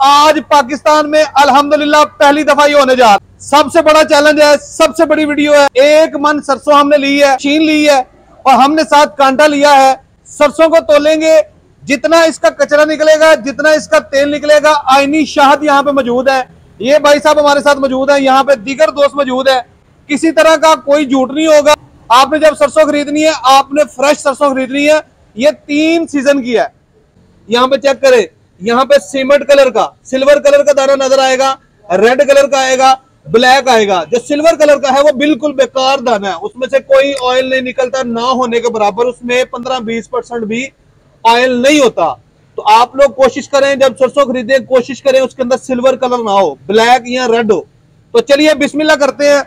आज पाकिस्तान में अल्हम्दुलिल्लाह पहली दफा ये होने जा रहा है। सबसे बड़ा चैलेंज है, सबसे बड़ी वीडियो है। 1 मन सरसों हमने ली है, छीन ली है और हमने साथ कांटा लिया है। सरसों को तोलेंगे, जितना इसका कचरा निकलेगा, जितना इसका तेल निकलेगा। आईनी शहद यहाँ पे मौजूद है, ये भाई साहब हमारे साथ मौजूद है, यहाँ पे दीगर दोस्त मौजूद है। किसी तरह का कोई झूठ नहीं होगा। आपने जब सरसों खरीदनी है, आपने फ्रेश सरसों खरीदनी है। ये 3 सीजन की है। यहाँ पे चेक करें, यहाँ पे सीमेंट कलर का, सिल्वर कलर का दाना नजर आएगा, रेड कलर का आएगा, ब्लैक आएगा। जो सिल्वर कलर का है वो बिल्कुल बेकार दाना है, उसमें से कोई ऑयल नहीं निकलता, ना होने के बराबर। उसमें 15-20% भी ऑयल नहीं होता। तो आप लोग कोशिश करें, जब सरसों खरीदें कोशिश करें उसके अंदर सिल्वर कलर ना हो, ब्लैक या रेड हो। तो चलिए बिस्मिल्लाह करते हैं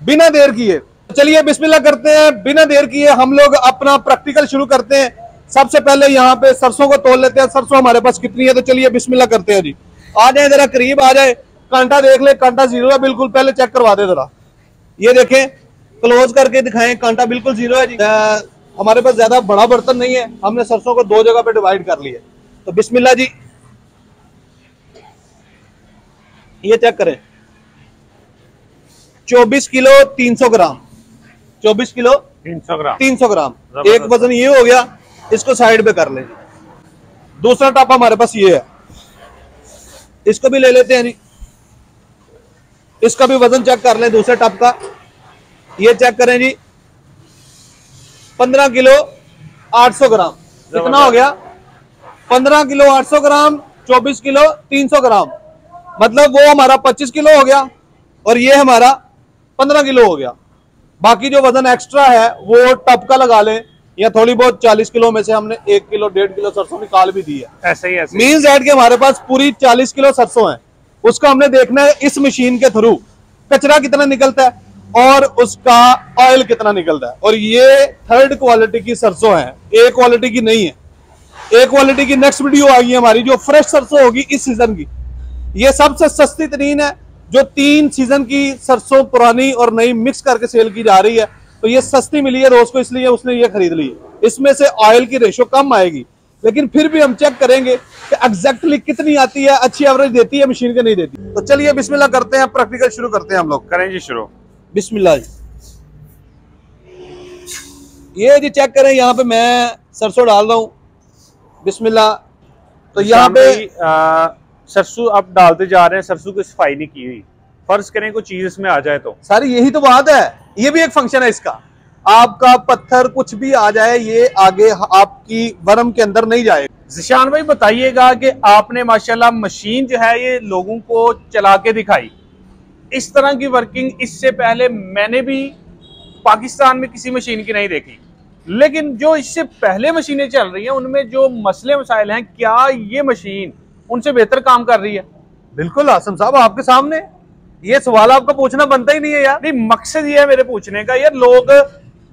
बिना देर किए। चलिए बिस्मिल्लाह करते हैं बिना देर किए। हम लोग अपना प्रैक्टिकल शुरू करते हैं। सबसे पहले यहाँ पे सरसों को तोल लेते हैं, सरसों हमारे पास कितनी है। तो चलिए बिस्मिल्लाह करते हैं जी। आ जाए जरा करीब, आ जाए, कांटा देख ले, कांटा 0 है बिल्कुल। पहले चेक करवा दे जरा, ये देखें, क्लोज करके दिखाएं, कांटा बिल्कुल 0 है जी। हमारे पास ज्यादा बड़ा बर्तन नहीं है, हमने सरसों को 2 जगह पे डिवाइड कर लिया। तो बिस्मिल्लाह जी, ये चेक करें, 24 किलो 300 ग्राम, 24 किलो 300 ग्राम। एक वजन ये हो गया, इसको साइड पे कर लें। दूसरा टप हमारे पास ये है, इसको भी ले लेते हैं जी। इसका भी वजन चेक कर लें दूसरे टप का। ये चेक करें जी, 15 किलो 800 ग्राम। कितना हो गया? 15 किलो 800 ग्राम, 24 किलो 300 ग्राम। मतलब वो हमारा 25 किलो हो गया और ये हमारा 15 किलो हो गया। बाकी जो वजन एक्स्ट्रा है वो टप का लगा लें, या थोड़ी बहुत 40 किलो में से हमने 1 किलो 1.5 किलो सरसों निकाल भी दी है। ऐसे ही मीन्स दैट के हमारे पास पूरी 40 किलो सरसों है। उसका हमने देखना है इस मशीन के थ्रू कचरा कितना निकलता है और उसका ऑयल कितना निकलता है। और ये 3rd क्वालिटी की सरसों है, A क्वालिटी की नहीं है। A क्वालिटी की नेक्स्ट वीडियो आ गई हमारी, जो फ्रेश सरसों होगी इस सीजन की। ये सबसे सस्ती तरीन है, जो 3 सीजन की सरसों पुरानी और नई मिक्स करके सेल की जा रही है। तो ये सस्ती मिली है रोज को, इसलिए उसने ये खरीद ली है। इसमें से ऑयल की रेशो कम आएगी, लेकिन फिर भी हम चेक करेंगे कि एग्जैक्टली कितनी आती है, अच्छी एवरेज देती है मशीन के नहीं देती। तो चलिए बिस्मिल्लाह करते हैं, प्रैक्टिकल शुरू करते हैं। हम लोग करें जी शुरू। बिस्मिल्लाह। ये जी चेक करें, यहाँ पे मैं सरसों डाल रहा हूँ। बिस्मिल्लाह। तो यहाँ पे सरसों आप डालते जा रहे हैं, सरसों की सफाई नहीं की हुई। फर्ज करें कोई चीज इसमें आ जाए तो। सारी यही तो बात है, ये भी एक फंक्शन है इसका। आपका पत्थर कुछ भी आ जाए, ये आगे आपकी वर्म के अंदर नहीं जाए। ज़िशान भाई बताइएगा कि आपने माशाल्लाह मशीन जो है ये लोगों को चला के दिखाई। इस तरह की वर्किंग इससे पहले मैंने भी पाकिस्तान में किसी मशीन की नहीं देखी, लेकिन जो इससे पहले मशीनें चल रही हैं उनमें जो मसले मसाइल हैं, क्या ये मशीन उनसे बेहतर काम कर रही है? बिल्कुल आसम साहब, आपके सामने ये सवाल आपका पूछना बनता ही नहीं है यार। नहीं, मकसद ये है मेरे पूछने का, यार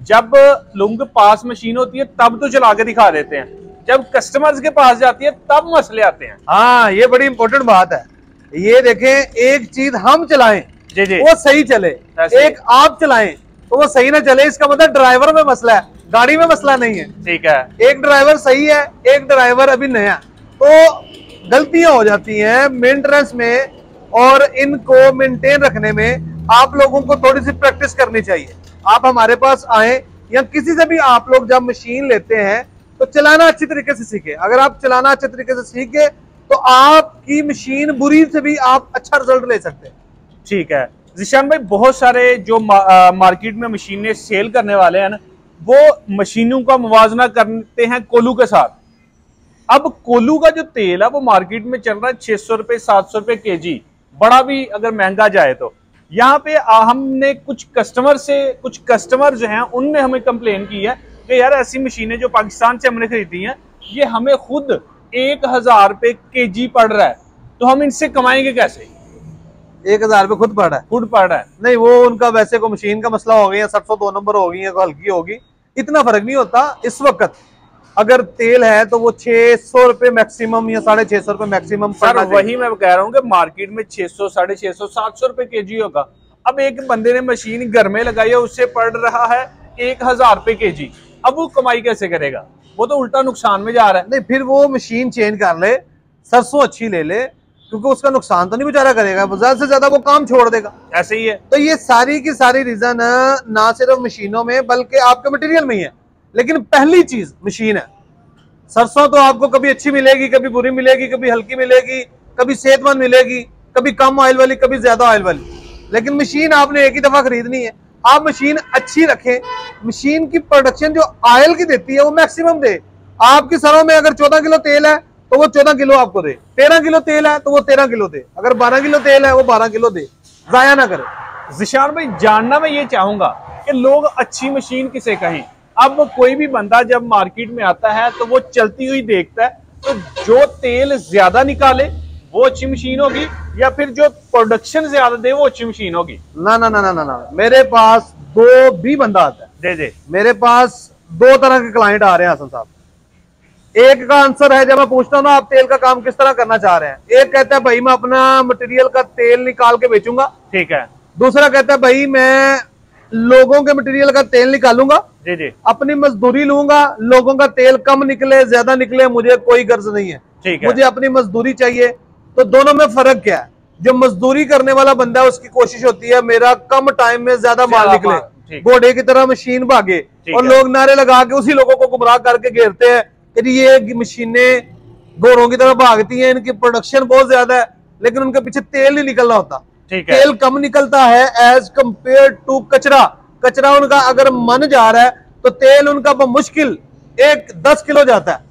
जब लोगों के पास मशीन होती है तब तो चला के दिखा देते हैं, जब कस्टमर्स के पास जाती है तब मसले आते हैं। हाँ, ये बड़ी इंपॉर्टेंट बात है। ये देखें, एक चीज हम चलाएं जी जी वो सही चले, एक आप चलाएं तो वो सही ना चले, इसका मतलब ड्राइवर में मसला है, गाड़ी में मसला नहीं है। ठीक है, एक ड्राइवर सही है, एक ड्राइवर अभी नया, तो गलतियां हो जाती हैं मेंटेनेंस में, और इनको मेंटेन रखने में आप लोगों को थोड़ी सी प्रैक्टिस करनी चाहिए। आप हमारे पास आए या किसी से भी आप लोग जब मशीन लेते हैं तो चलाना अच्छी तरीके से सीखे। अगर आप चलाना अच्छे तरीके से सीखे तो आपकी मशीन बुरी से भी आप अच्छा रिजल्ट ले सकते हैं। ठीक है ज़िशान भाई, बहुत सारे जो मार्केट में मशीनें सेल करने वाले हैं ना, वो मशीनों का मुवाजना करते हैं कोल्हू के साथ। अब कोल्हू का जो तेल है वो मार्केट में चल रहा है 600 रुपए 700 रुपए केजी, बड़ा भी अगर महंगा जाए तो। यहाँ पे हमने कुछ कस्टमर जो हैं उनने हमें कंप्लेन की है कि यार ऐसी मशीनें जो पाकिस्तान से हमने खरीदी हैं ये हमें खुद 1000 रुपए केजी पड़ रहा है, तो हम इनसे कमाएंगे कैसे? 1000 रुपए खुद पड़ रहा है। नहीं, वो उनका वैसे को मशीन का मसला हो गया, 702 नंबर हो गई है, हल्की होगी, इतना फर्क नहीं होता। इस वक्त अगर तेल है तो वो 600 रुपए मैक्सिमम या 650 रुपए मैक्सिमम। सर वही मैं कह रहा हूँ कि मार्केट में 600 650 700 रुपए केजी होगा। अब एक बंदे ने मशीन घर में लगाई है, उससे पड़ रहा है 1000 रुपए केजी, अब वो कमाई कैसे करेगा? वो तो उल्टा नुकसान में जा रहा है। नहीं, फिर वो मशीन चेंज कर ले, सरसों अच्छी ले ले, क्योंकि उसका नुकसान तो नहीं बेचारा करेगा, ज्यादा से ज्यादा वो काम छोड़ देगा। ऐसे ही है। तो ये सारी की सारी रीजन ना सिर्फ मशीनों में बल्कि आपके मटेरियल में ही है। लेकिन पहली चीज मशीन है। सरसों तो आपको कभी अच्छी मिलेगी, कभी बुरी मिलेगी, कभी हल्की मिलेगी, कभी सेहतमंद मिलेगी, कभी कम ऑयल वाली, कभी ज्यादा ऑयल वाली। लेकिन मशीन आपने एक ही दफा खरीदनी है। आप मशीन अच्छी रखें, मशीन की प्रोडक्शन जो ऑयल की देती है वो मैक्सिमम दे। आपकी सरों में अगर 14 किलो तेल है तो वो 14 किलो आपको दे, 13 किलो तेल है तो वो 13 किलो दे, अगर 12 किलो तेल है वो 12 किलो दे, जाया ना करे। ज़िशान भाई, जानना मैं ये चाहूंगा कि लोग अच्छी मशीन किसे कहें। अब कोई भी बंदा जब मार्केट में आता है तो वो चलती हुई देखता है, तो जो तेल ज्यादा निकाले वो अच्छी मशीन होगी, या फिर जो प्रोडक्शन ज्यादा दे वो अच्छी मशीन होगी? ना ना ना ना ना ना, मेरे पास दो भी बंदा आता है। दे मेरे पास दो तरह के क्लाइंट आ रहे हैं हसन साहब। एक का आंसर है जब मैं पूछता हूँ ना आप तेल का काम किस तरह करना चाह रहे हैं, एक कहता है भाई मैं अपना मटेरियल का तेल निकाल के बेचूंगा, ठीक है। दूसरा कहता है भाई मैं लोगों के मटेरियल का तेल निकालूंगा, जी, अपनी मजदूरी लूंगा, लोगों का तेल कम निकले ज्यादा निकले मुझे कोई गर्ज नहीं है, ठीक है, मुझे अपनी मजदूरी चाहिए। तो दोनों में फर्क क्या है? जो मजदूरी करने वाला बंदा है उसकी कोशिश होती है मेरा कम टाइम में ज्यादा माल निकले, घोड़े की तरह मशीन भागे, और लोग नारे लगा के उसी लोगों को गुमराह करके घेरते हैं कि ये मशीनें घोड़ों की तरह भागती हैं, इनकी प्रोडक्शन बहुत ज्यादा है, लेकिन उनके पीछे तेल नहीं निकलना होता। तेल कम निकलता है एज कंपेयर टू कचरा। कचरा उनका अगर मन जा रहा है तो तेल उनका मुश्किल 10 किलो जाता है।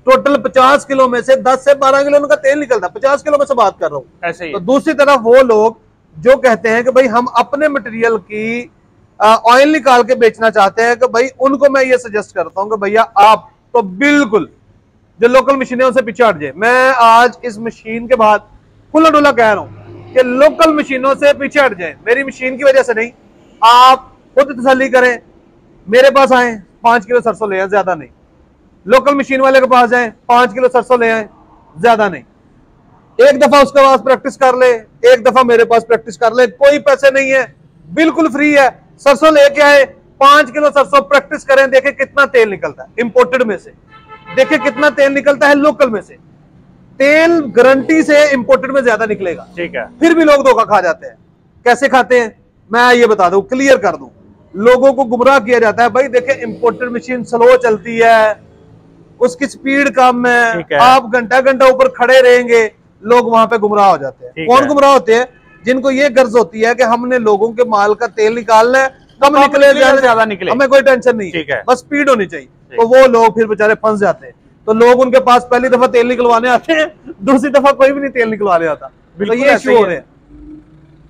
टोटल 50 किलो में से 10 से 12 किलो उनका तेल निकलता है। 50 किलो में से बात कर रहा हूं। ऐसे ही। तो दूसरी तरफ वो लोग जो कहते हैं कि भाई हम अपने मटेरियल की ऑयल निकाल के बेचना चाहते हैं, कि भाई उनको मैं ये सजेस्ट करता हूं कि भैया आप तो बिल्कुल जो लोकल मशीन है उनसे पीछे हट जाए। मैं आज इस मशीन के बाद खुला डुला कह रहा हूं कि लोकल मशीनों से पीछे हट जाए। मेरी मशीन की वजह से नहीं, आप खुद तसल्ली करें, मेरे पास आए 5 किलो सरसों ले आए, ज्यादा नहीं। लोकल मशीन वाले के पास जाए 5 किलो सरसों ले आए, ज्यादा नहीं। एक दफा उसके पास प्रैक्टिस कर ले, एक दफा मेरे पास प्रैक्टिस कर ले, कोई पैसे नहीं है, बिल्कुल फ्री है। सरसों लेके आए 5 किलो सरसों, प्रैक्टिस करें, देखें कितना तेल निकलता है इंपोर्टेड में से, देखें कितना तेल निकलता है लोकल में से। तेल गारंटी से इंपोर्टेड में ज्यादा निकलेगा, ठीक है। फिर भी लोग धोखा खा जाते हैं। कैसे खाते हैं मैं ये बता दूं, क्लियर कर दूं। लोगों को गुमराह किया जाता है, भाई देखें इंपोर्टेड मशीन स्लो चलती है, उसकी स्पीड कम है, आप घंटा घंटा ऊपर खड़े रहेंगे, लोग वहां पे गुमराह हो जाते हैं। कौन गुमराह होते हैं? जिनको ये गर्ज होती है कि हमने लोगों के माल का तेल निकालना है, कम निकले ज्यादा निकले, हमें कोई टेंशन नहीं है, बस स्पीड होनी चाहिए। तो वो लोग फिर बेचारे फंस जाते हैं। तो लोग उनके पास पहली दफा तेल निकलवाने आते हैं, दूसरी दफा कोई भी नहीं तेल निकलवाने आता। तो ये इशू हो रहे हैं।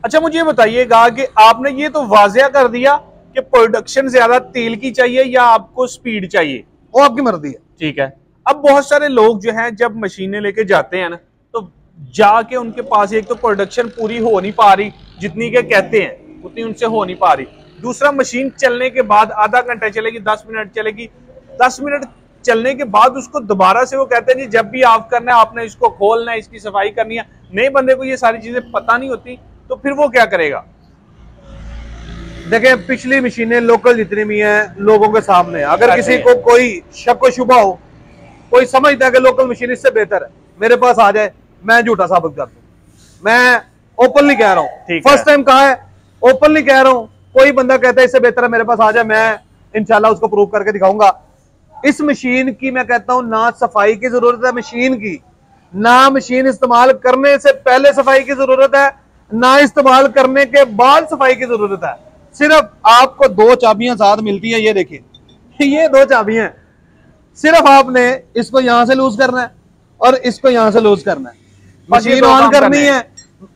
अच्छा, मुझे बताइएगा कि आपने ये तो वाजिया कर दिया कि प्रोडक्शन ज्यादा तेल की चाहिए या आपको स्पीड चाहिए, वो आपकी मर्जी है, ठीक है। अब बहुत सारे लोग जो हैं जब मशीनें लेके जाते हैं ना, तो जाके उनके पास एक तो प्रोडक्शन पूरी हो नहीं पा रही, जितनी के कहते हैं उतनी उनसे हो नहीं पा रही। दूसरा, मशीन चलने के बाद आधा घंटा चलेगी, 10 मिनट चलेगी, 10 मिनट चलने के बाद उसको दोबारा से वो कहते हैं जी जब भी ऑफ करना है आपने इसको खोलना है, इसकी सफाई करनी है। नए बंदे को ये सारी चीजें पता नहीं होती, तो फिर वो क्या करेगा? देखें, पिछली मशीनें लोकल जितनी भी हैं लोगों के सामने, अगर किसी को कोई शक व शुबा हो, कोई समझता है कि लोकल मशीन इससे बेहतर है, मेरे पास आ जाए, मैं झूठा साबित कर दूं। मैं ओपनली कह रहा हूं, फर्स्ट टाइम कहा है, ओपनली कह रहा हूं। कोई बंदा कहता है इससे बेहतर है, मेरे पास आ जाए, मैं इंशाल्लाह उसको प्रूव करके दिखाऊंगा। इस मशीन की मैं कहता हूं ना सफाई की जरूरत है मशीन की, ना मशीन इस्तेमाल करने से पहले सफाई की जरूरत है, ना इस्तेमाल करने के बाद सफाई की जरूरत है। सिर्फ आपको 2 चाबियां साथ मिलती है, ये देखिए ये 2 चाबियां, सिर्फ आपने इसको यहां से लूज करना है और इसको यहां से लूज करना है, मशीन ऑन करनी है,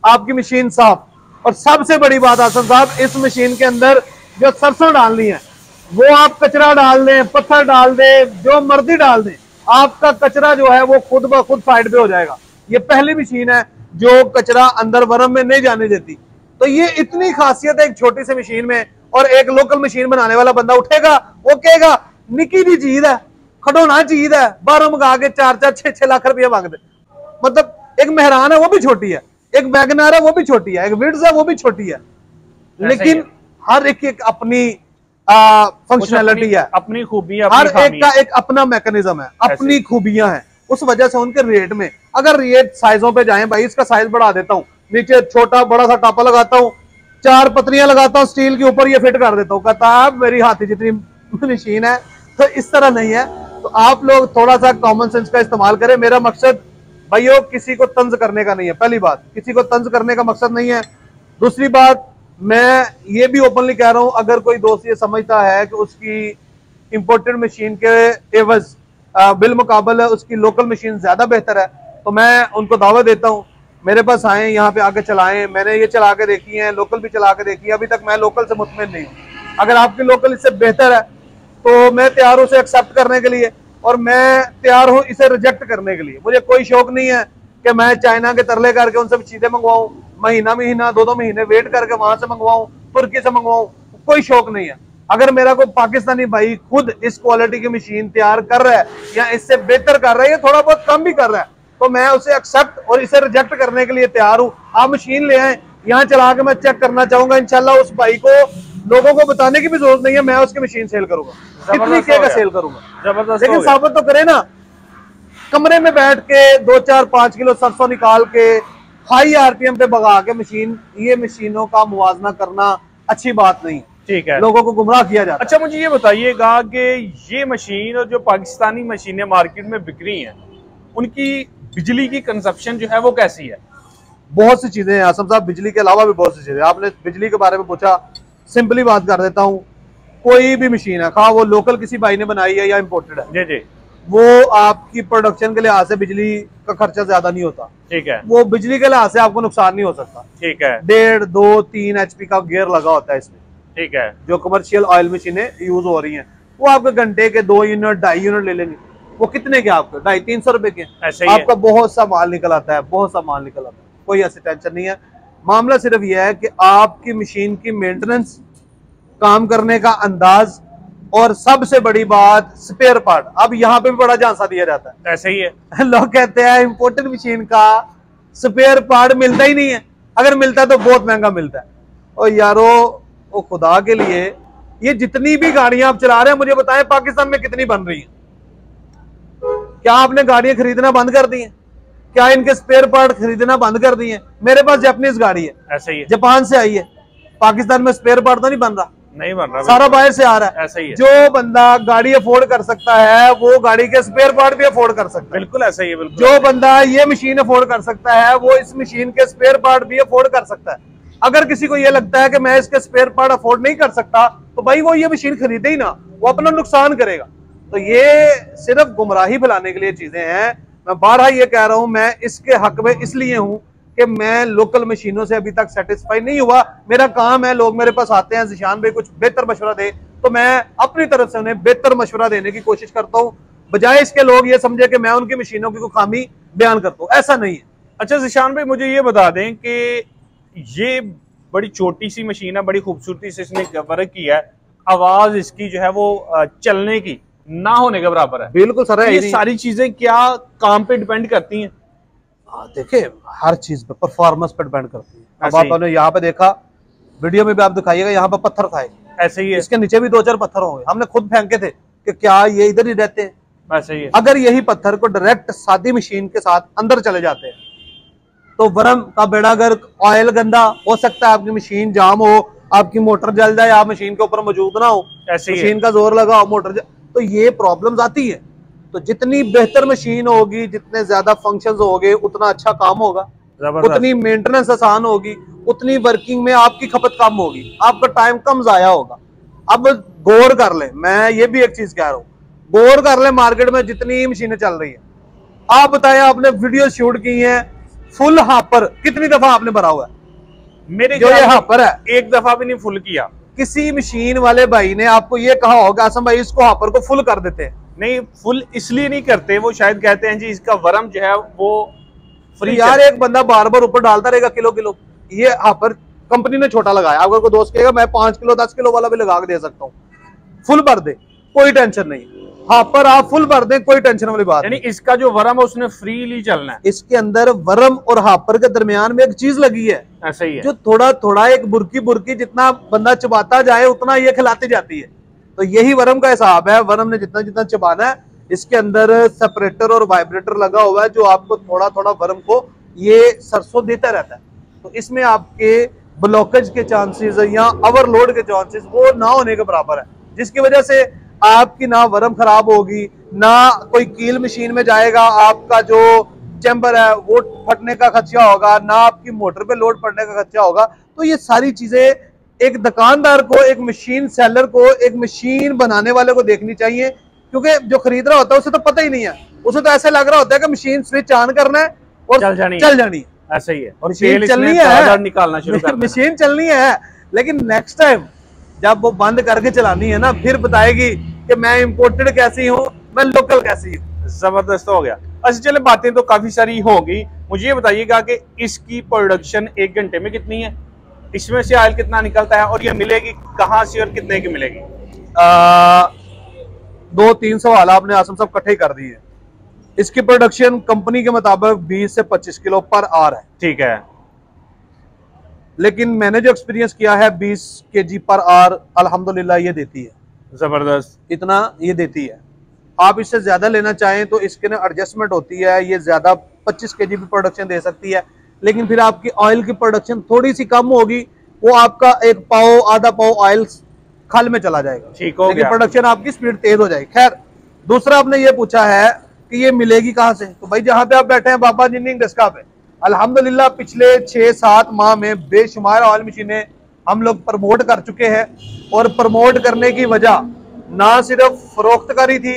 आपकी मशीन साफ। और सबसे बड़ी बात आसन साहब, इस मशीन के अंदर जो सरसों डालनी है वो आप कचरा डाल दें, पत्थर डाल दें, जो मर्जी डाल दें, आपका कचरा जो है वो खुद ब खुद साइड पे हो जाएगा। ये पहली मशीन है जो कचरा अंदर वर्म में नहीं जाने देती। तो ये इतनी खासियत है एक छोटी सी मशीन में। और एक लोकल मशीन बनाने वाला बंदा उठेगा, वो कहेगा निकी दी चीज है, खडोना चीज है, बाहरों मंगा के 4-4, 6-6 लाख रुपया मांग दे। मतलब एक मेहरान है वो भी छोटी है, एक वैगनार है वो भी छोटी है, एक विड्स है वो भी छोटी है, लेकिन हर एक अपनी फंक्शनैलिटी है, अपनी खूबी, हर एक का एक अपना मैकेनिज्म है, अपनी खूबियां हैं, उस वजह से उनके रेट में अगर ये साइजों पे जाएं भाई, इसका साइज बढ़ा देता हूँ, नीचे छोटा बड़ा सा टापा लगाता हूँ, 4 पत्रियां लगाता हूँ स्टील के ऊपर, ये फिट कर देता हूँ। कहता है मेरी हाथी जितनी मशीन है। तो इस तरह नहीं है। तो आप लोग थोड़ा सा कॉमन सेंस का इस्तेमाल करें। मेरा मकसद भाइयों किसी को तंज करने का नहीं है। पहली बात, किसी को तंज करने का मकसद नहीं है। दूसरी बात, मैं ये भी ओपनली कह रहा हूं, अगर कोई दोस्त ये समझता है कि उसकी इंपोर्टेड मशीन के एवज बिल मुकाबले उसकी लोकल मशीन ज्यादा बेहतर है, तो मैं उनको दावा देता हूं, मेरे पास आए, यहाँ पे आके चलाएं। मैंने ये चला के देखी है, लोकल भी चला के देखी है, अभी तक मैं लोकल से मुतमिन नहीं हूँ। अगर आपकी लोकल इससे बेहतर है तो मैं तैयार हूँ उसे एक्सेप्ट करने के लिए, और मैं तैयार हूँ इसे रिजेक्ट करने के लिए। मुझे कोई शौक नहीं है कि मैं चाइना के तरले करके उनसे चीजें मंगवाऊं, महीना 2-2 महीने वेट करके वहां से मंगवाऊं, तुर्की से मंगवाऊं, कोई शौक नहीं है। अगर मेरा कोई पाकिस्तानी भाई खुद इस क्वालिटी की मशीन तैयार कर रहा है या इससे बेहतर कर रहा है या थोड़ा बहुत कम भी कर रहा है, तो मैं उसे एक्सेप्ट और इसे रिजेक्ट करने के लिए तैयार हूं। आप मशीन ले आए, यहाँ चला के मैं चेक करना चाहूंगा। इंशाल्लाह उस भाई को लोगों को बताने की भी जरूरत नहीं है, मैं उसकी मशीन सेल करूंगा, कितनी के का सेल करूंगा, जबरदस्त। लेकिन साबित तो करे ना। कमरे में बैठ के 2-4-5 किलो सरसों निकाल के हाई आरपीएम पे भगा के मशीन, ये मशीनों का मुवाजना करना अच्छी बात नहीं। ठीक है, लोगों को गुमराह किया जाता है। अच्छा मुझे ये बताइएगा कि ये मशीन और जो पाकिस्तानी मशीनें मार्केट में बिक रही हैं, उनकी बिजली की कंजप्शन जो है वो कैसी है? बहुत सी चीजें हैं आसम साहब, बिजली के अलावा भी बहुत सी चीजें। आपने बिजली के बारे में पूछा, सिंपली बात कर देता हूँ। कोई भी मशीन है, खा वो लोकल किसी भाई ने बनाई है या इम्पोर्टेड है, जी जी, वो आपकी प्रोडक्शन के लिहाज से बिजली का खर्चा ज्यादा नहीं होता। ठीक है, वो बिजली के लिहाज से आपको नुकसान नहीं हो सकता। ठीक है, 1.5-2-3 HP का गियर लगा होता है इसमें। ठीक है, जो कमर्शियल ऑयल मशीनें यूज हो रही हैं, वो आपके घंटे के 2 यूनिट 2.5 यूनिट ले लेंगे। वो कितने के आपके 250-300 रुपए के, आपका बहुत सा माल निकल आता है, बहुत सा माल निकल आता है। कोई ऐसी टेंशन नहीं है। मामला सिर्फ यह है कि आपकी मशीन की मेंटेनेंस, काम करने का अंदाज, और सबसे बड़ी बात स्पेयर पार्ट। अब यहाँ पे भी बड़ा झांसा दिया जाता है। ऐसे ही है। लोग कहते हैं इंपोर्टेड मशीन का स्पेयर पार्ट मिलता ही नहीं है, अगर मिलता है तो बहुत महंगा मिलता है। और यारो वो खुदा के लिए, ये जितनी भी गाड़ियां आप चला रहे हैं, मुझे बताएं पाकिस्तान में कितनी बन रही हैं? क्या आपने गाड़ियां खरीदना बंद कर दी हैं? क्या इनके स्पेयर पार्ट खरीदना बंद कर दिए? मेरे पास जापानीज गाड़ी है, ऐसे ही है, जापान से आई है। पाकिस्तान में स्पेयर पार्ट तो नहीं बन रहा, नहीं बन रहा, सारा बाहर से आ रहा है। ऐसा ही है। जो बंदा गाड़ी अफोर्ड कर सकता है वो गाड़ी के स्पेयर पार्ट भी अफोर्ड कर सकता है। बिल्कुल ऐसा ही है, बिल्कुल। जो बंदा ये मशीन अफोर्ड कर सकता है वो इस मशीन के स्पेयर पार्ट भी अफोर्ड कर सकता है। अगर किसी को ये लगता है कि मैं इसके स्पेयर पार्ट अफोर्ड नहीं कर सकता, तो भाई वो ये मशीन खरीदे ही ना, वो अपना नुकसान करेगा। तो ये सिर्फ गुमराही फैलाने के लिए चीजें हैं। मैं बारहा ये कह रहा हूं, मैं इसके हक में इसलिए हूं कि मैं लोकल मशीनों से अभी तक सेटिस्फाई नहीं हुआ। मेरा काम है, लोग मेरे पास आते हैं, ज़िशान भाई कुछ बेहतर मशवरा दे, तो मैं अपनी तरफ से उन्हें बेहतर मशवरा देने की कोशिश करता हूं, बजाय इसके लोग ये समझे कि मैं उनकी मशीनों की कोई खामी बयान करता हूं। ऐसा नहीं है। अच्छा ज़िशान भाई, मुझे ये बता दें कि ये बड़ी छोटी सी मशीन है, बड़ी खूबसूरती से इसने वर्क किया है, आवाज इसकी जो है वो चलने की ना होने के बराबर है। बिल्कुल सर, ये सारी चीजें क्या काम पे डिपेंड करती हैं? देखिए हर चीज पे, परफॉर्मेंस पे डिपेंड करती है। अब आपने यहाँ पे देखा, वीडियो में भी आप दिखाइएगा, यहाँ पे पत्थर खाए, ऐसे ही है। इसके नीचे भी 2-4 पत्थर होंगे, हमने खुद फेंके थे कि क्या ये इधर ही रहते हैं? ऐसे ही है। अगर यही पत्थर को डायरेक्ट सादी मशीन के साथ अंदर चले जाते हैं तो वर्म का बेड़ा गर्क, ऑयल गंदा हो सकता है, आपकी मशीन जाम हो, आपकी मोटर जल जाए, आप मशीन के ऊपर मौजूद ना हो, ऐसे मशीन का जोर लगा हो, मोटर तो ये प्रॉब्लम्स आती है। तो जितनी बेहतर मशीन होगी, जितने ज्यादा फंक्शंस होंगे, उतना अच्छा काम होगा, उतनी मेंटेनेंस आसान होगी, उतनी वर्किंग में आपकी खपत कम होगी, आपका टाइम कम जाया होगा। अब गौर कर ले, मैं ये भी एक चीज कह रहा हूँ, गौर कर ले, मार्केट में जितनी मशीनें चल रही है, आप बताएं, आपने वीडियो शूट की है, फुल हापर कितनी दफा आपने भरा हुआ है? मेरे जो ये हापर है, एक दफा भी नहीं फुल किया। किसी मशीन वाले भाई ने आपको ये कहा होगा आसम भाई इसको हापर को फुल कर देते हैं? नहीं, फुल इसलिए नहीं करते, वो शायद कहते हैं जी इसका वर्म जो है वो फ्री। यार एक बंदा बार बार ऊपर डालता रहेगा किलो किलो, ये हापर कंपनी ने छोटा लगाया, अगर कोई दोस्त कहेगा मैं 5 किलो 10 किलो वाला भी लगा के दे सकता हूँ, फुल भर दे, कोई टेंशन नहीं। हापर आप फुल भर दें, कोई टेंशन वाली बात यानी इसका जो वर्म है उसने फ्रीली चलना है। इसके अंदर वर्म और हापर के दरमियान में एक चीज लगी है, ऐसा ही है, जो थोड़ा थोड़ा एक बुरकी बुरकी जितना बंदा चबाता जाए उतना ये खिलाती जाती है। तो यही वर्म का हिसाब है, वर्म ने जितना जितना चबाना है, इसके अंदर सेपरेटर और वाइब्रेटर लगा हुआ है जो आपको थोड़ा थोड़ा वर्म को ये सरसों देता रहता है। तो इसमें आपके ब्लॉकेज के चांसेस या ओवरलोड के चांसेस वो ना होने के बराबर है, जिसकी वजह से आपकी ना वर्म खराब होगी, ना कोई कील मशीन में जाएगा, आपका जो चैम्बर है वो फटने का खदशा होगा, ना आपकी मोटर पे लोड पड़ने का खदशा होगा। तो ये सारी चीजें एक दुकानदार को, एक मशीन सेलर को, एक मशीन बनाने वाले को देखनी चाहिए, क्योंकि जो खरीद रहा होता है उसे तो पता ही नहीं है। उसे तो ऐसा लग रहा होता है कि मशीन स्विच ऑन करना है और चल जानी ऐसा ही है, और मशीन चलनी है, निकालना शुरू कर मशीन चलनी है। लेकिन नेक्स्ट टाइम जब वो बंद करके चलानी है ना, फिर बताएगी कि मैं इंपोर्टेड कैसी हूँ, मैं लोकल कैसी हूँ। जबरदस्त हो गया। अच्छा चले, बातें तो काफी सारी होगी, मुझे ये बताइएगा कि इसकी प्रोडक्शन 1 घंटे में कितनी है, इसमें से ऑयल कितना निकलता है, और ये मिलेगी कहाँ से और कितने की मिलेगी? 2-3 सवाल आपने आसम साहब इकट्ठे कर दिए। इसकी प्रोडक्शन कंपनी के मुताबिक 20 से 25 किलो पर आवर है। ठीक है, लेकिन मैंने जो एक्सपीरियंस किया है 20 केजी पर आवर अल्हम्दुलिल्लाह ये देती है। जबरदस्त, इतना ये देती है। आप इससे ज्यादा लेना चाहें तो इसके ना एडजस्टमेंट होती है, ये ज्यादा 25 केजी भी प्रोडक्शन दे सकती है, लेकिन फिर आपकी ऑयल की प्रोडक्शन थोड़ी सी कम होगी, वो आपका 1 पाव आधा पाव ऑयल खल में चला जाएगा। ठीक हो लेकिन गया, प्रोडक्शन आपकी स्पीड तेज हो जाएगी। खैर, दूसरा आपने ये पूछा है कि ये मिलेगी कहाँ से, तो भाई जहां पे आप बैठे हैं बाबा जिनिंग डेस्का पे, अल्हम्दुलिल्लाह पिछले 6-7 माह में बेशुमार ऑयल मशीनें हम लोग प्रमोट कर चुके हैं। और प्रमोट करने की वजह ना सिर्फ फरोख्तकारी थी,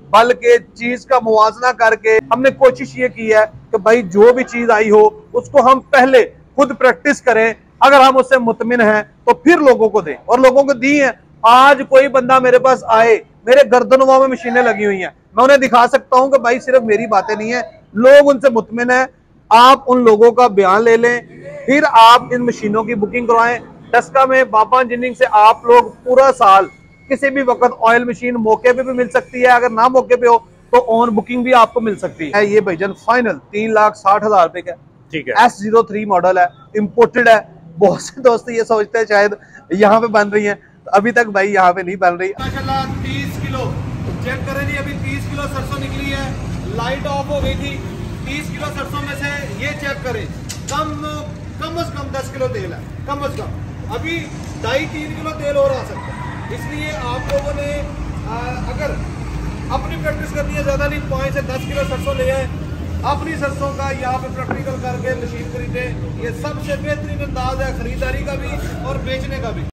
बल्कि चीज का मुवाजना करके हमने कोशिश ये की है कि भाई जो भी चीज आई हो उसको हम पहले खुद प्रैक्टिस करें, अगर हम उससे मुतमिन हैं तो फिर लोगों को दें, और लोगों को दी है। आज कोई बंदा मेरे पास आए, मेरे गर्दनों में मशीनें लगी हुई हैं, मैं उन्हें दिखा सकता हूं कि भाई सिर्फ मेरी बातें नहीं है, लोग उनसे मुतमिन है। आप उन लोगों का बयान ले लें, फिर आप इन मशीनों की बुकिंग करवाएं। डस्का में बाबा इंजीनियरिंग से आप लोग पूरा साल किसी भी वक्त ऑयल मशीन मौके पे भी मिल सकती है, अगर ना मौके पे हो तो ऑन बुकिंग भी आपको मिल सकती है। ये भाईजान फाइनल 3,60,000 रुपए का, ठीक है, S03 मॉडल है, इंपोर्टेड है। बहुत से दोस्त ये सोचते हैं शायद यहाँ पे बन रही है, तो अभी तक भाई यहाँ पे नहीं बन रही। माशाल्लाह 30 किलो चेक करें जी, अभी 30 किलो सरसों निकली है, लाइट ऑफ हो गई थी। 30 किलो सरसों में से ये चेक करें, कम से कम 10 किलो तेल है, कम से कम। अभी 2.5-3 किलो तेल और आ सकता है। इसलिए आप लोगों ने अगर अपनी प्रैक्टिस करनी है, ज्यादा नहीं, 5 से 10 किलो सरसों ले आए, अपनी सरसों का यहाँ पे प्रैक्टिकल करके मशीन खरीदे। ये सबसे बेहतरीन अंदाज है खरीदारी का भी और बेचने का भी।